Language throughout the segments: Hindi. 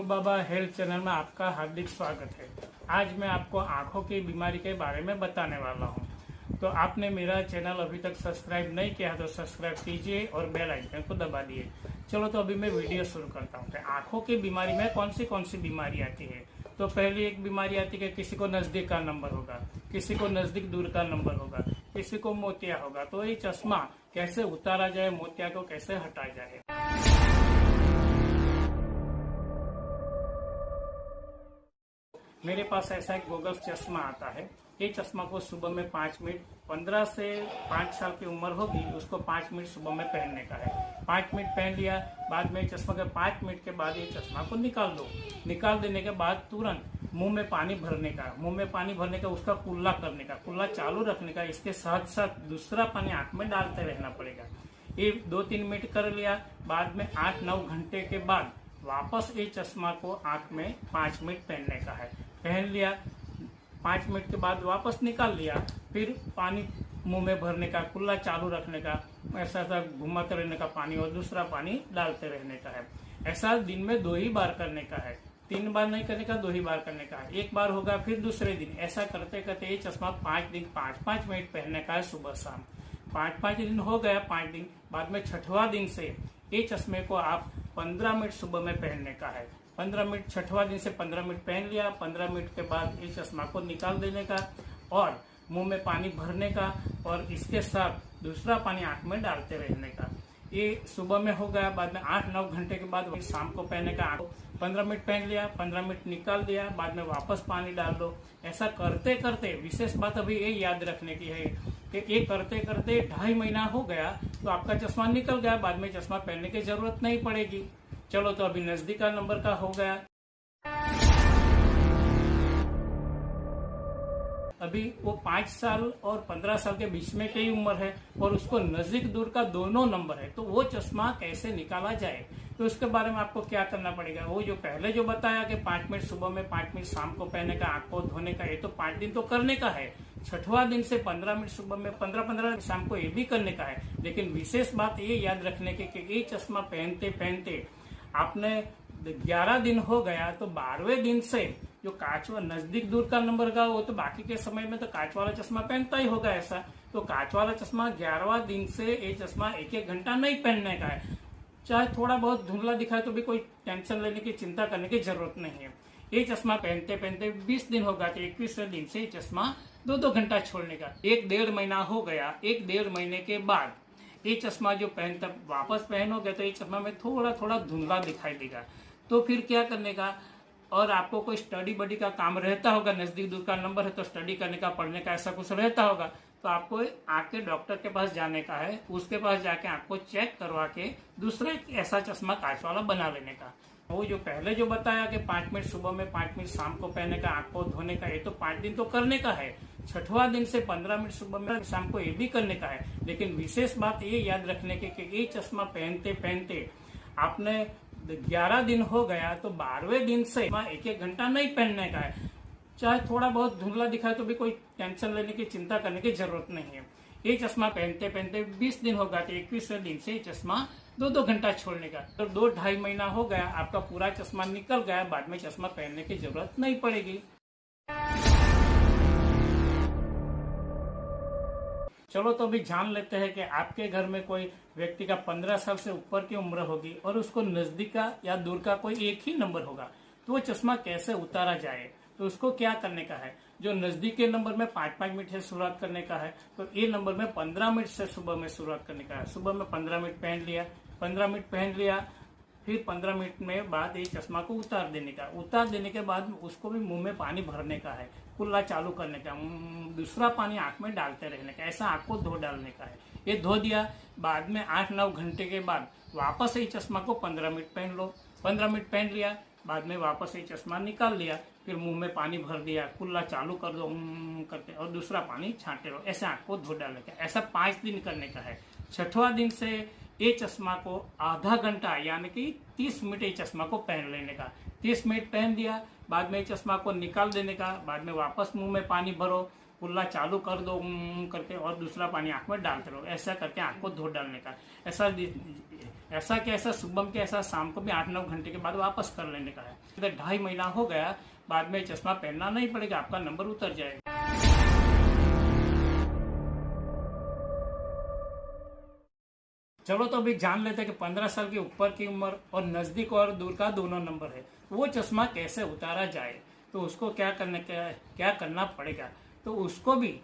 बाबा हेल्थ चैनल में आपका हार्दिक स्वागत है। आज मैं आपको आंखों की बीमारी के बारे में बताने वाला हूं। तो आपने मेरा चैनल अभी तक सब्सक्राइब नहीं किया तो सब्सक्राइब कीजिए और बेल आइकन को दबा दिए। चलो तो अभी मैं वीडियो शुरू करता हूं। आंखों की बीमारी में कौन सी बीमारी आती है। तो पहली एक बीमारी आती है कि किसी को नजदीक का नंबर होगा, किसी को नजदीक दूर का नंबर होगा, किसी को मोतिया होगा। तो ये चश्मा कैसे उतारा जाए, मोतिया को कैसे हटाया जाए। मेरे पास ऐसा एक गोगल्स चश्मा आता है। ये चश्मा को सुबह में 5 मिनट, 15 से 5 साल की उम्र होगी उसको 5 मिनट सुबह में पहनने का है। 5 मिनट पहन लिया, बाद में चश्मा के 5 मिनट के बाद ये चश्मा को निकाल दो। निकाल देने के बाद तुरंत मुंह में पानी भरने का, मुंह में पानी भरने का, उसका कुल्ला करने का, कुल्ला चालू रखने का। इसके साथ साथ दूसरा पानी आंख में डालते रहना पड़ेगा। ये 2-3 मिनट कर लिया। बाद में 8-9 घंटे के बाद वापस ये चश्मा को आंख में 5 मिनट पहनने का है। पहन लिया, 5 मिनट के बाद वापस निकाल लिया। फिर पानी मुंह में भरने का, कुल्ला चालू रखने का, ऐसा घुमाते रहने का पानी, और दूसरा पानी डालते रहने का है। ऐसा दिन में 2 ही बार करने का है। 3 बार नहीं करने का, 2 ही बार करने का है। 1 बार होगा फिर दूसरे दिन। ऐसा करते करते ये चश्मा 5 दिन 5-5 मिनट पहनने का है, सुबह शाम। 5-5 दिन हो गया। 5 दिन बाद में 6वां दिन से ये चश्मे को आप 15 मिनट सुबह में पहनने का है। 15 मिनट 6वां दिन से 15 मिनट पहन लिया। 15 मिनट के बाद ये चश्मा को निकाल देने का और मुंह में पानी भरने का, और इसके साथ दूसरा पानी आंख में डालते रहने का। ये सुबह में हो गया। बाद में 8-9 घंटे के बाद शाम को पहनने का। 15 मिनट पहन लिया, 15 मिनट निकाल दिया, बाद में वापस पानी डाल दो। ऐसा करते करते, विशेष बात अभी ये याद रखने की है कि ये करते करते 2.5 महीना हो गया तो आपका चश्मा निकल गया। बाद में चश्मा पहनने की जरूरत नहीं पड़ेगी। चलो तो अभी नजदीक का नंबर का हो गया। अभी वो 5 साल और 15 साल के बीच में की उम्र है और उसको नजदीक दूर का दोनों नंबर है। तो वो चश्मा कैसे निकाला जाए, तो उसके बारे में आपको क्या करना पड़ेगा। वो जो पहले जो बताया कि 5 मिनट सुबह में, 5 मिनट शाम को पहनने का, आंख को धोने का, ये तो 5 दिन तो करने का है। 6वां दिन से 15 मिनट सुबह में, 15-15 शाम को ये भी करने का है। लेकिन विशेष बात ये याद रखने की कि ये चश्मा पहनते पहनते आपने 11 दिन हो गया तो 12वें दिन से जो कांच वाला नजदीक दूर का नंबर का, वो तो बाकी के समय में तो कांच वाला चश्मा पहनता ही होगा। ऐसा तो कांच वाला चश्मा 11वां दिन से ये चश्मा 1-1 घंटा नहीं पहनने का है। चाहे थोड़ा बहुत धुंधला दिखाए तो भी कोई टेंशन लेने की, चिंता करने की जरूरत नहीं है। ये चश्मा पहनते पहनते 20 दिन होगा तो 21वें दिन से ये चश्मा 2-2 घंटा छोड़ने का। 1-1.5 महीना हो गया। 1-1.5 महीने के बाद ये चश्मा जो पहनता वापस पहनोगे तो ये चश्मा में थोड़ा थोड़ा धुंधला दिखाई देगा। तो फिर क्या करने का, और आपको कोई स्टडी बडी का काम रहता होगा, नजदीक दूर का नंबर है तो स्टडी करने का, पढ़ने का, ऐसा कुछ रहता होगा, तो आपको आके डॉक्टर के पास जाने का है। उसके पास जाके आपको चेक करवा के दूसरा ऐसा चश्मा कांच वाला बना लेने का। वो जो पहले जो बताया कि 5 मिनट सुबह में, 5 मिनट शाम को पहनने का, आंख को धोने का, ये तो 5 दिन तो करने का है। 6वां दिन से 15 मिनट सुबह में, शाम को ये भी करने का है। लेकिन विशेष बात ये याद रखने की कि ये चश्मा पहनते पहनते आपने 11 दिन हो गया तो 12वें दिन से 1-1 घंटा नहीं पहनने का है। चाहे थोड़ा बहुत धुंधला दिखाए तो भी कोई टेंशन लेने की, चिंता करने की जरूरत नहीं है। ये चश्मा पहनते पहनते 20 दिन होगा तो 21वें दिन से ये चश्मा 2-2 घंटा छोड़ने का। तो 2-2.5 महीना हो गया, आपका पूरा चश्मा निकल गया। बाद में चश्मा पहनने की जरूरत नहीं पड़ेगी। चलो तो अभी जान लेते हैं कि आपके घर में कोई व्यक्ति का 15 साल से ऊपर की उम्र होगी और उसको नजदीक का या दूर का कोई एक ही नंबर होगा, तो वो चश्मा कैसे उतारा जाए। तो उसको क्या करने का है, जो नजदीक के नंबर में 5-5 मिनट से शुरुआत करने का है, तो ये नंबर में 15 मिनट से सुबह में शुरुआत करने का है। सुबह में 15 मिनट पहन लिया, 15 मिनट पहन लिया, फिर 15 मिनट में बाद ये चश्मा को उतार देने का। उतार देने के बाद उसको भी मुंह में पानी भरने का है, कुल्ला चालू करने का, दूसरा पानी आंख में डालते रहने का। ऐसा आंख को धो डालने का है। ये धो दिया, बाद में 8-9 घंटे के बाद वापस ये चश्मा को 15 मिनट पहन लो। 15 मिनट पहन लिया, बाद में वापस ये चश्मा निकाल लिया, फिर मुंह में पानी भर दिया, कुल्ला चालू कर दो करते, और दूसरा पानी छांटे रहो। ऐसे आंख को धो डालने का। ऐसा 5 दिन करने का है। 6वां दिन से ये चश्मा को आधा घंटा यानी कि 30 मिनट ये चश्मा को पहन लेने का। 30 मिनट पहन दिया, बाद में चश्मा को निकाल देने का। बाद में वापस मुंह में पानी भरो, कुल्ला चालू कर दो करके, और दूसरा पानी आंख में डालते रहो। ऐसा करके आंख को धो डालने का। ऐसा ऐसा कि ऐसा सुबह के ऐसा शाम को भी 8-9 घंटे के बाद वापस कर लेने का है। अगर 2.5 महीना हो गया, बाद में चश्मा पहनना नहीं पड़ेगा, आपका नंबर उतर जाएगा। चलो तो अभी जान लेते हैं कि 15 साल के ऊपर की उम्र और नजदीक और दूर का दोनों नंबर है, वो चश्मा कैसे उतारा जाए। तो उसको क्या करना पड़ेगा। तो उसको भी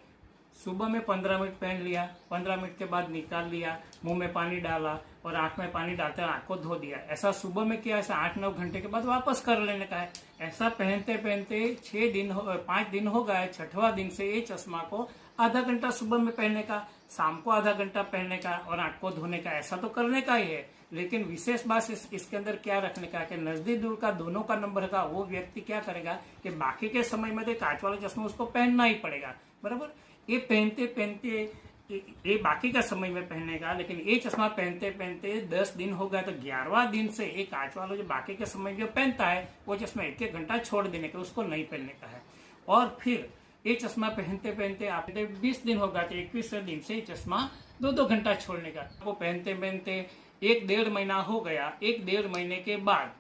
सुबह में 15 मिनट पहन लिया, 15 मिनट के बाद निकाल लिया, मुंह में पानी डाला और आंख में पानी डालते आंख को धो दिया। ऐसा सुबह में किया, ऐसा 8-9 घंटे के बाद वापस कर लेने का है। ऐसा पहनते पहनते 5 दिन हो गए। 6वां दिन से ये चश्मा को आधा घंटा सुबह में पहनने का, शाम को आधा घंटा पहनने का और आंख को धोने का, ऐसा तो करने का ही है। लेकिन विशेष बात इसके अंदर क्या रखने का कि नजदीक दूर का दोनों का नंबर का वो व्यक्ति क्या करेगा कि बाकी के समय में तो कांच वाला चश्मा उसको पहनना ही पड़ेगा, बराबर। ये पहनते पहनते ये बाकी का समय में पहनेगा, लेकिन ये चश्मा पहनते पहनते 10 दिन हो गया तो 11वां दिन से एक कांच वाला जो बाकी के समय जो पहनता है वो चश्मा 1-1 घंटा छोड़ देने का, उसको नहीं पहनने का है। और फिर ये चश्मा पहनते पहनते आपने 20 दिन होगा तो 21वें दिन से ये चश्मा 2-2 घंटा छोड़ने का। वो पहनते पहनते 1-1.5 महीना हो गया। 1-1.5 महीने के बाद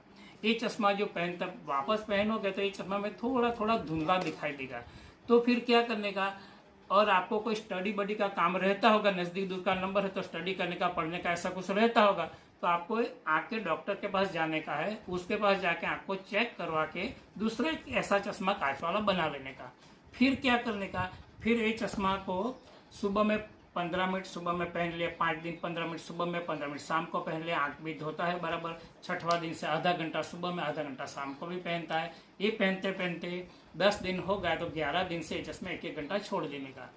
ये चश्मा जो पहनता वापस पहनोगे तो ये चश्मा में थोड़ा थोड़ा धुंधला दिखाई देगा। तो फिर क्या करने का, और आपको कोई स्टडी बडी का काम रहता होगा, नजदीक दूर का नंबर है तो स्टडी करने का, पढ़ने का ऐसा कुछ रहता होगा, तो आपको आके डॉक्टर के पास जाने का है। उसके पास जाके आपको चेक करवा के दूसरे ऐसा चश्मा कांच वाला बना लेने का। फिर क्या करने का, फिर ये चश्मा को सुबह में 15 मिनट सुबह में पहन लिया, 5 दिन 15 मिनट सुबह में, 15 मिनट शाम को पहन लिया। आंख भी धोता है बराबर। 6वां दिन से आधा घंटा सुबह में, आधा घंटा शाम को भी पहनता है। ये पहनते पहनते 10 दिन हो गया तो 11 दिन से ये चश्मा 1-1 घंटा छोड़ देने का।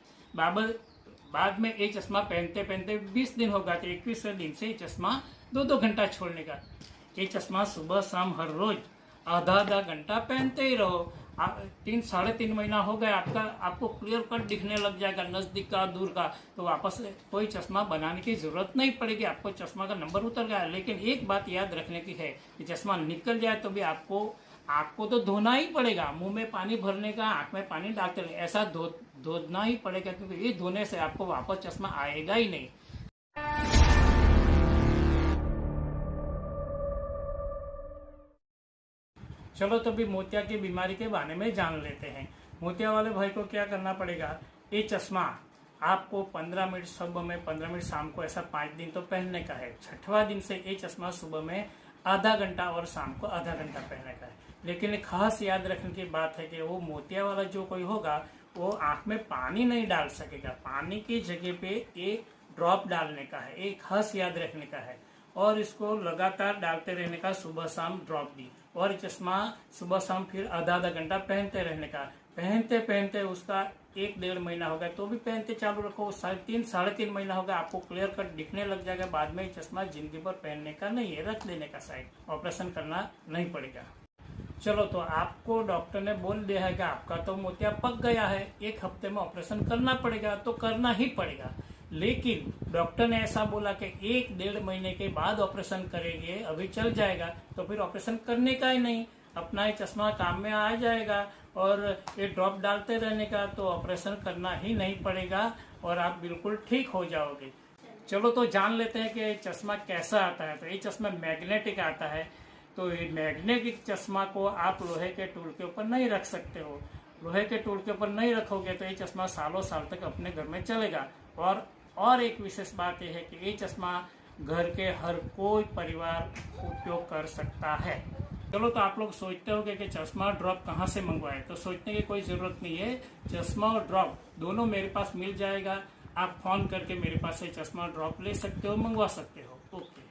बाद में ये चश्मा पहनते पहनते 20 दिन हो गया तो 21वें दिन से ये चश्मा 2-2 घंटा छोड़ने का। ये चश्मा सुबह शाम हर रोज आधा घंटा पहनते ही रहो। 3-3.5 महीना हो गया, आपको क्लियर कट दिखने लग जाएगा नजदीक का दूर का। तो वापस कोई चश्मा बनाने की जरूरत नहीं पड़ेगी, आपको चश्मा का नंबर उतर गया। लेकिन एक बात याद रखने की है कि चश्मा निकल जाए तो भी आपको तो धोना ही पड़ेगा। मुंह में पानी भरने का, आंख में पानी डालते रहे, ऐसा धोना ही पड़ेगा, क्योंकि ये धोने से आपको वापस चश्मा आएगा ही नहीं। चलो तो अभी मोतिया की बीमारी के बारे में जान लेते हैं। मोतिया वाले भाई को क्या करना पड़ेगा, ये चश्मा आपको 15 मिनट सुबह में, 15 मिनट शाम को, ऐसा 5 दिन तो पहनने का है। 6वां दिन से ये चश्मा सुबह में आधा घंटा और शाम को आधा घंटा पहनने का है। लेकिन एक खास याद रखने की बात है कि वो मोतिया वाला जो कोई होगा वो आंख में पानी नहीं डाल सकेगा। पानी की जगह पे एक ड्रॉप डालने का है, एक खास याद रखने का है। और इसको लगातार डालते रहने का, सुबह शाम ड्रॉप दी। और चश्मा सुबह शाम फिर आधा घंटा पहनते रहने का। पहनते पहनते उसका 1-1.5 महीना हो गया तो भी पहनते चालू रखो। 3.5 महीना हो गया, आपको क्लियर कट दिखने लग जाएगा। बाद में चश्मा जिंदगी भर पहनने का नहीं है, रख देने का साइड, ऑपरेशन करना नहीं पड़ेगा। चलो तो आपको डॉक्टर ने बोल दिया है कि आपका तो मोतिया पक गया है, 1 हफ्ते में ऑपरेशन करना पड़ेगा, तो करना ही पड़ेगा। लेकिन डॉक्टर ने ऐसा बोला कि 1-1.5 महीने के बाद ऑपरेशन करेंगे, अभी चल जाएगा, तो फिर ऑपरेशन करने का ही नहीं, अपना ये चश्मा काम में आ जाएगा और ये ड्रॉप डालते रहने का, तो ऑपरेशन करना ही नहीं पड़ेगा और आप बिल्कुल ठीक हो जाओगे। चलो तो जान लेते हैं कि चश्मा कैसा आता है। तो ये चश्मा मैग्नेटिक आता है। तो ये मैग्नेटिक चश्मा को आप लोहे के टूल के ऊपर नहीं रख सकते हो। लोहे के टूल के ऊपर नहीं रखोगे तो ये चश्मा सालों साल तक अपने घर में चलेगा। और एक विशेष बात यह है कि ये चश्मा घर के हर कोई परिवार उपयोग कर सकता है। चलो तो आप लोग सोचते होंगे कि चश्मा और ड्रॉप कहाँ से मंगवाए, तो सोचने की कोई जरूरत नहीं है। चश्मा और ड्रॉप दोनों मेरे पास मिल जाएगा। आप फोन करके मेरे पास से चश्मा और ड्रॉप ले सकते हो, मंगवा सकते हो। ओके।